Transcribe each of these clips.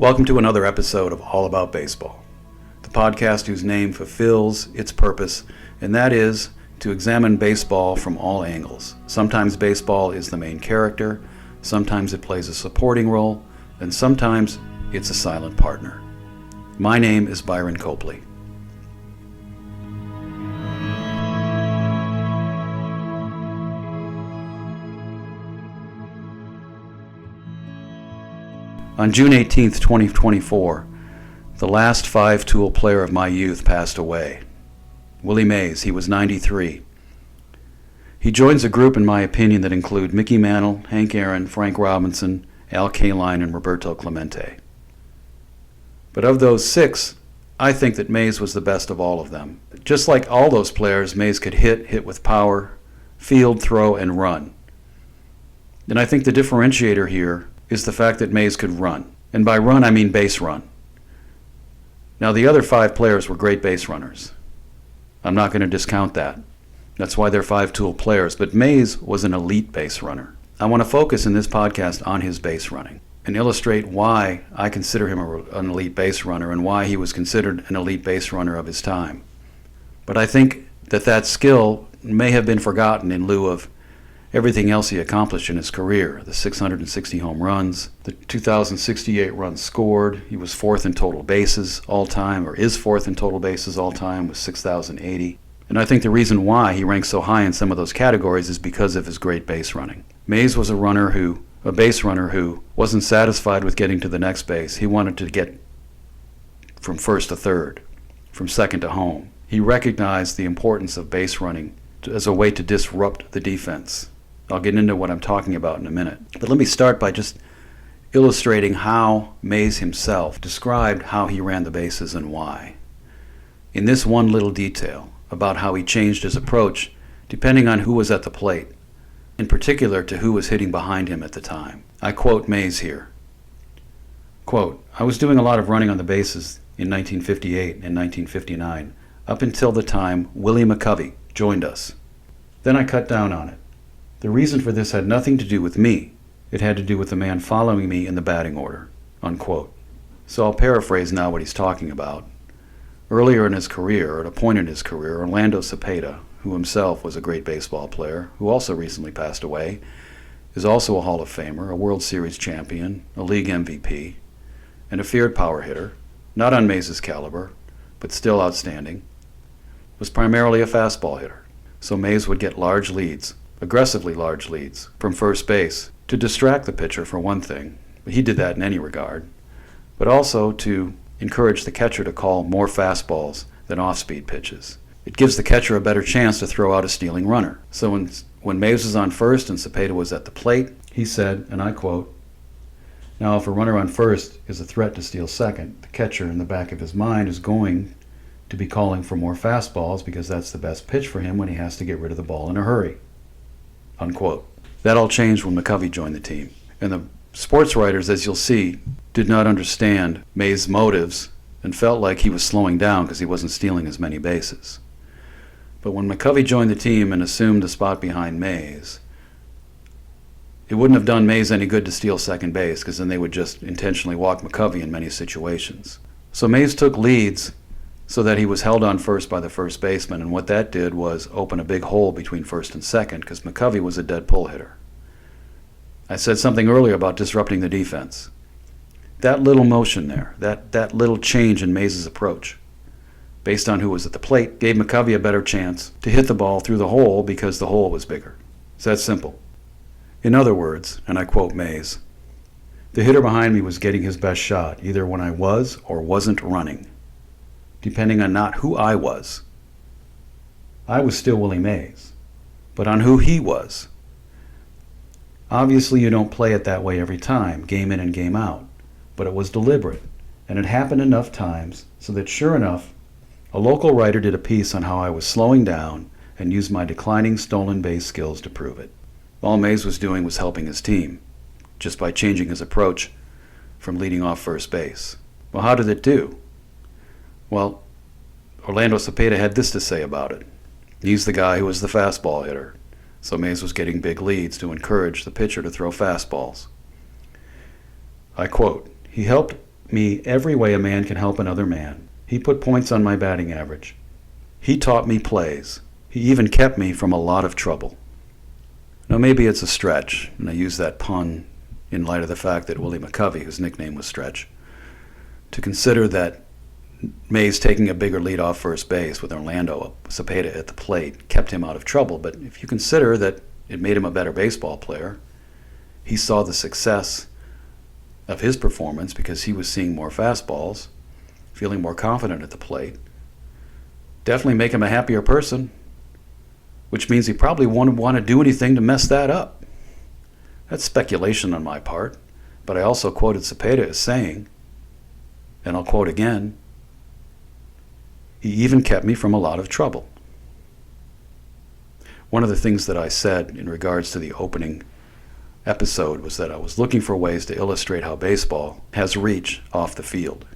Welcome to another episode of All About Baseball, the podcast whose name fulfills its purpose, and that is to examine baseball from all angles. Sometimes baseball is the main character, sometimes it plays a supporting role, and sometimes it's a silent partner. My name is Byron Copley. On June 18, 2024, the last five-tool player of my youth passed away. Willie Mays, he was 93. He joins a group, in my opinion, that include Mickey Mantle, Hank Aaron, Frank Robinson, Al Kaline, and Roberto Clemente. But of those six, I think that Mays was the best of all of them. Just like all those players, Mays could hit with power, field, throw, and run. And I think the differentiator here is the fact that Mays could run. And by run, I mean base run. Now, the other five players were great base runners. I'm not going to discount that. That's why they're five-tool players. But Mays was an elite base runner. I want to focus in this podcast on his base running and illustrate why I consider him an elite base runner and why he was considered an elite base runner of his time. But I think that skill may have been forgotten in lieu of everything else he accomplished in his career, the 660 home runs, the 2,068 runs scored. He was fourth in total bases all time, or is fourth in total bases all time with 6,080. And I think the reason why he ranks so high in some of those categories is because of his great base running. Mays was a base runner who wasn't satisfied with getting to the next base. He wanted to get from first to third, from second to home. He recognized the importance of base running as a way to disrupt the defense. I'll get into what I'm talking about in a minute. But let me start by just illustrating how Mays himself described how he ran the bases and why. In this one little detail about how he changed his approach depending on who was at the plate, in particular to who was hitting behind him at the time. I quote Mays here. Quote, "I was doing a lot of running on the bases in 1958 and 1959 up until the time Willie McCovey joined us. Then I cut down on it. The reason for this had nothing to do with me. It had to do with the man following me in the batting order." Unquote. So I'll paraphrase now what he's talking about. Earlier in his career, or at a point in his career, Orlando Cepeda, who himself was a great baseball player, who also recently passed away, is also a Hall of Famer, a World Series champion, a league MVP, and a feared power hitter, not on Mays' caliber, but still outstanding, was primarily a fastball hitter. So Mays would get large leads, aggressively large leads, from first base to distract the pitcher for one thing. He did that in any regard, but also to encourage the catcher to call more fastballs than off-speed pitches. It gives the catcher a better chance to throw out a stealing runner. So when Mays was on first and Cepeda was at the plate, he said, and I quote, "Now if a runner on first is a threat to steal second, the catcher in the back of his mind is going to be calling for more fastballs because that's the best pitch for him when he has to get rid of the ball in a hurry." Unquote. That all changed when McCovey joined the team. And the sports writers, as you'll see, did not understand Mays' motives and felt like he was slowing down because he wasn't stealing as many bases. But when McCovey joined the team and assumed the spot behind Mays, it wouldn't have done Mays any good to steal second base because then they would just intentionally walk McCovey in many situations. So Mays took leads so that he was held on first by the first baseman, and what that did was open a big hole between first and second because McCovey was a dead pull hitter. I said something earlier about disrupting the defense. That little motion there, that little change in Mays' approach, based on who was at the plate, gave McCovey a better chance to hit the ball through the hole because the hole was bigger. It's that simple. In other words, and I quote Mays, "The hitter behind me was getting his best shot, either when I was or wasn't running, depending on not who I was. I was still Willie Mays, but on who he was. Obviously, you don't play it that way every time, game in and game out, but it was deliberate, and it happened enough times so that sure enough, a local writer did a piece on how I was slowing down and used my declining stolen base skills to prove it." All Mays was doing was helping his team, just by changing his approach from leading off first base. Well, how did it do? Well, Orlando Cepeda had this to say about it. He's the guy who was the fastball hitter, so Mays was getting big leads to encourage the pitcher to throw fastballs. I quote, "He helped me every way a man can help another man. He put points on my batting average. He taught me plays. He even kept me from a lot of trouble. Now maybe it's a stretch, and I use that pun in light of the fact that Willie McCovey, whose nickname was Stretch, to consider that Mays taking a bigger lead off first base with Orlando Cepeda at the plate kept him out of trouble. But if you consider that it made him a better baseball player, he saw the success of his performance because he was seeing more fastballs, feeling more confident at the plate. Definitely make him a happier person, which means he probably wouldn't want to do anything to mess that up. That's speculation on my part, but I also quoted Cepeda as saying, and I'll quote again, he even kept me from a lot of trouble. One of the things that I said in regards to the opening episode was that I was looking for ways to illustrate how baseball has reach off the field.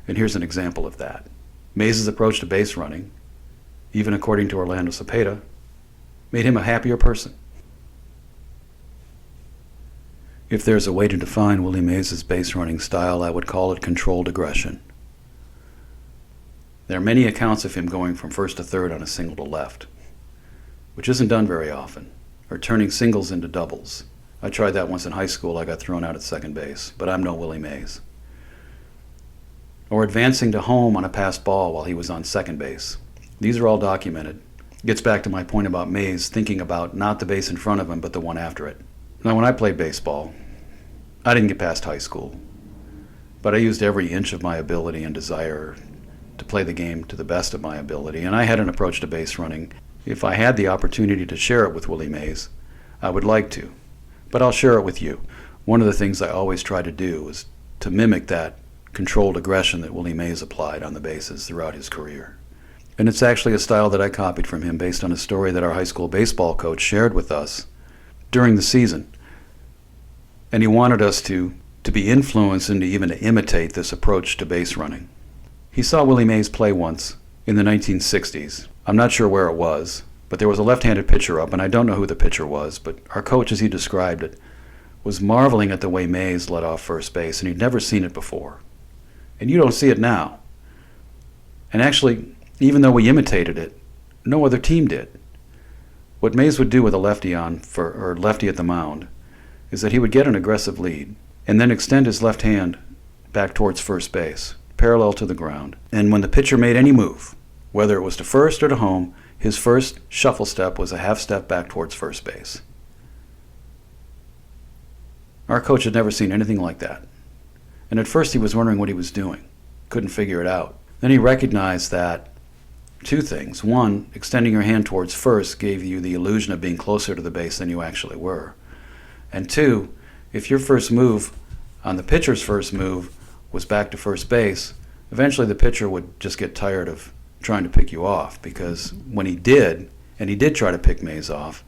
And here's an example of that. Mays' approach to base running, even according to Orlando Cepeda, made him a happier person. If there's a way to define Willie Mays' base running style, I would call it controlled aggression. There are many accounts of him going from first to third on a single to left, which isn't done very often, or turning singles into doubles. I tried that once in high school. I got thrown out at second base, but I'm no Willie Mays. Or advancing to home on a passed ball while he was on second base. These are all documented. It gets back to my point about Mays thinking about not the base in front of him, but the one after it. Now, when I played baseball, I didn't get past high school, but I used every inch of my ability and desire to play the game to the best of my ability, and I had an approach to base running. If I had the opportunity to share it with Willie Mays, I would like to, but I'll share it with you. One of the things I always try to do was to mimic that controlled aggression that Willie Mays applied on the bases throughout his career. And it's actually a style that I copied from him based on a story that our high school baseball coach shared with us during the season. And he wanted us to be influenced and even to imitate this approach to base running. He saw Willie Mays play once in the 1960s. I'm not sure where it was, but there was a left-handed pitcher up, and I don't know who the pitcher was, but our coach, as he described it, was marveling at the way Mays led off first base, and he'd never seen it before. And you don't see it now. And actually, even though we imitated it, no other team did. What Mays would do with a lefty lefty at the mound is that he would get an aggressive lead and then extend his left hand back towards first base, parallel to the ground. And when the pitcher made any move, whether it was to first or to home, his first shuffle step was a half step back towards first base. Our coach had never seen anything like that. And at first he was wondering what he was doing, couldn't figure it out. Then he recognized that two things. One, extending your hand towards first gave you the illusion of being closer to the base than you actually were. And two, if your first move on the pitcher's first move was back to first base, eventually the pitcher would just get tired of trying to pick you off, because when he did, and he did try to pick Mays off,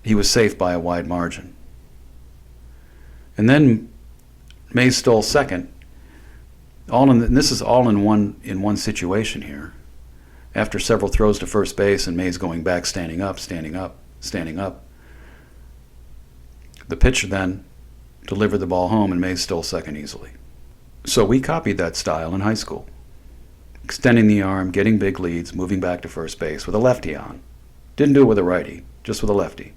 he was safe by a wide margin. And then Mays stole second. And this is all in one situation here. After several throws to first base and Mays going back, standing up, the pitcher then delivered the ball home and Mays stole second easily. So we copied that style in high school. Extending the arm, getting big leads, moving back to first base with a lefty on. Didn't do it with a righty, just with a lefty.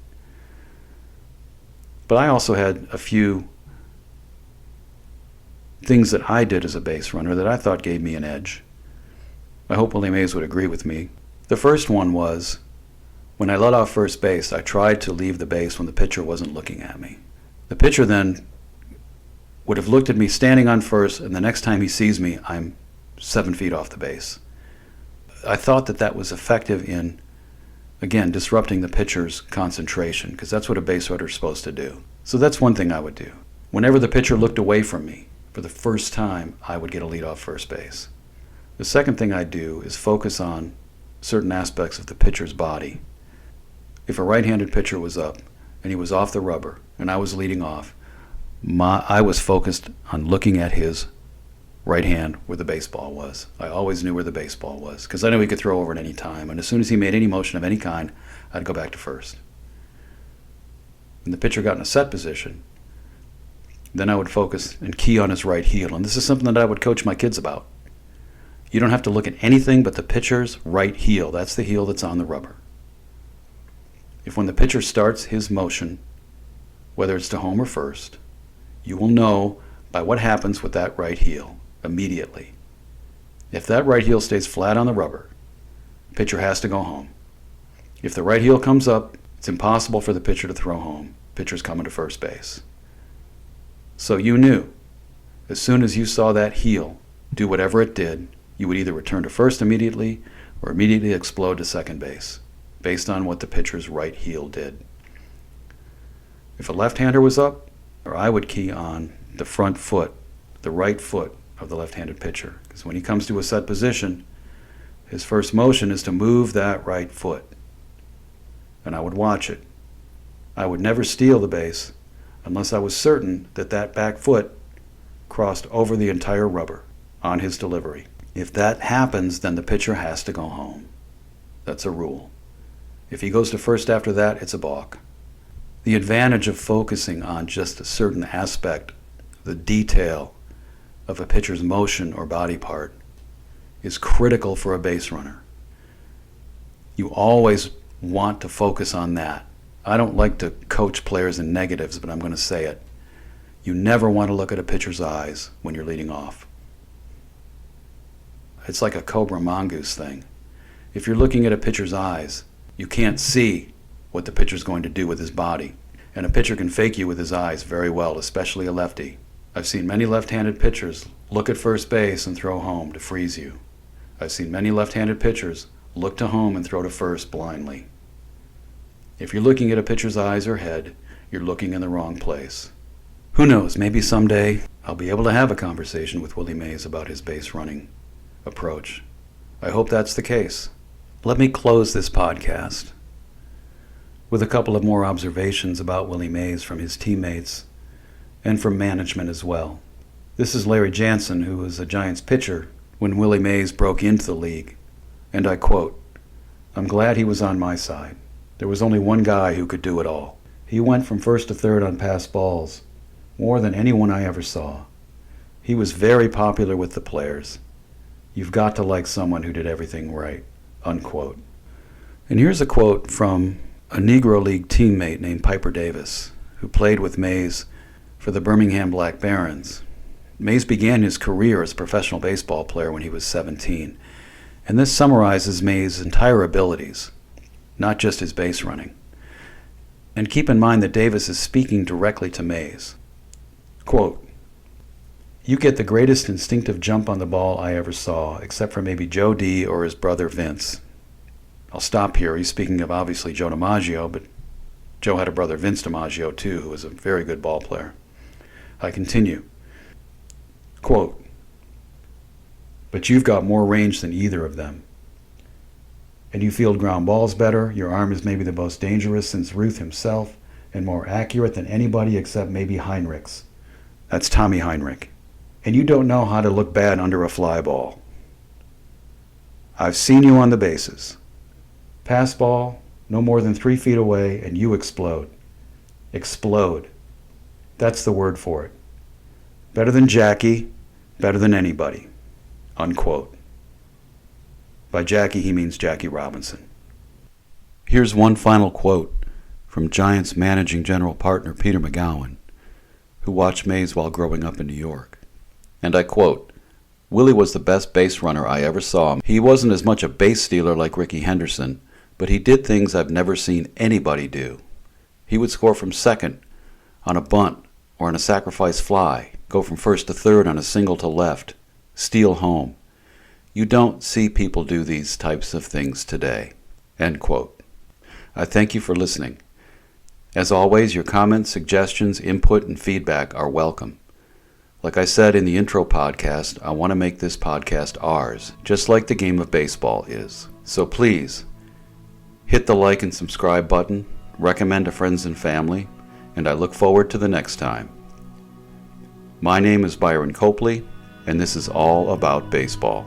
But I also had a few things that I did as a base runner that I thought gave me an edge. I hope Willie Mays would agree with me. The first one was, when I led off first base, I tried to leave the base when the pitcher wasn't looking at me. The pitcher then would have looked at me standing on first, and the next time he sees me, I'm 7 feet off the base. I thought that was effective in, again, disrupting the pitcher's concentration, because that's what a base runner is supposed to do. So that's one thing I would do. Whenever the pitcher looked away from me, for the first time, I would get a lead off first base. The second thing I do is focus on certain aspects of the pitcher's body. If a right-handed pitcher was up and he was off the rubber and I was leading off, I was focused on looking at his right hand where the baseball was. I always knew where the baseball was because I knew he could throw over at any time. And as soon as he made any motion of any kind, I'd go back to first. When the pitcher got in a set position, Then I would focus and key on his right heel. And this is something that I would coach my kids about. You don't have to look at anything but the pitcher's right heel. That's the heel that's on the rubber. If when the pitcher starts his motion, whether it's to home or first, you will know by what happens with that right heel immediately. If that right heel stays flat on the rubber, pitcher has to go home. If the right heel comes up, it's impossible for the pitcher to throw home. Pitcher's coming to first base. So you knew, as soon as you saw that heel do whatever it did, you would either return to first immediately or immediately explode to second base, based on what the pitcher's right heel did. If a left-hander was up, or I would key on the front foot, the right foot of the left-handed pitcher, because when he comes to a set position, his first motion is to move that right foot. And I would watch it. I would never steal the base unless I was certain that that back foot crossed over the entire rubber on his delivery. If that happens, then the pitcher has to go home. That's a rule. If he goes to first after that, it's a balk. The advantage of focusing on just a certain aspect, the detail of a pitcher's motion or body part, is critical for a base runner. You always want to focus on that. I don't like to coach players in negatives, but I'm going to say it. You never want to look at a pitcher's eyes when you're leading off. It's like a cobra mongoose thing. If you're looking at a pitcher's eyes, you can't see what the pitcher's going to do with his body. And a pitcher can fake you with his eyes very well, especially a lefty. I've seen many left-handed pitchers look at first base and throw home to freeze you. I've seen many left-handed pitchers look to home and throw to first blindly. If you're looking at a pitcher's eyes or head, you're looking in the wrong place. Who knows, maybe someday I'll be able to have a conversation with Willie Mays about his base running approach. I hope that's the case. Let me close this podcast with a couple of more observations about Willie Mays from his teammates and from management as well. This is Larry Jansen, who was a Giants pitcher when Willie Mays broke into the league, and I quote, "I'm glad he was on my side. There was only one guy who could do it all. He went from first to third on pass balls, more than anyone I ever saw. He was very popular with the players. You've got to like someone who did everything right," unquote. And here's a quote from a Negro League teammate named Piper Davis, who played with Mays for the Birmingham Black Barons. Mays began his career as a professional baseball player when he was 17, and this summarizes Mays' entire abilities, not just his base running. And keep in mind that Davis is speaking directly to Mays. Quote, "You get the greatest instinctive jump on the ball I ever saw, except for maybe Joe D. or his brother Vince." I'll stop here. He's speaking of obviously Joe DiMaggio, but Joe had a brother Vince DiMaggio too, who was a very good ball player. I continue. Quote, "But you've got more range than either of them. And you field ground balls better. Your arm is maybe the most dangerous since Ruth himself, and more accurate than anybody except maybe Heinrichs." That's Tommy Heinrich. "And you don't know how to look bad under a fly ball. I've seen you on the bases. Pass ball, no more than 3 feet away, and you explode. Explode. That's the word for it. Better than Jackie, better than anybody," unquote. By Jackie, he means Jackie Robinson. Here's one final quote from Giants managing general partner Peter McGowan, who watched Mays while growing up in New York. And I quote, "Willie was the best base runner I ever saw. He wasn't as much a base stealer like Rickey Henderson, but he did things I've never seen anybody do. He would score from second on a bunt or on a sacrifice fly, go from first to third on a single to left, steal home. You don't see people do these types of things today." End quote. I thank you for listening. As always, your comments, suggestions, input, and feedback are welcome. Like I said in the intro podcast, I want to make this podcast ours, just like the game of baseball is. So please, hit the like and subscribe button, recommend to friends and family, and I look forward to the next time. My name is Byron Copley, and this is all about baseball.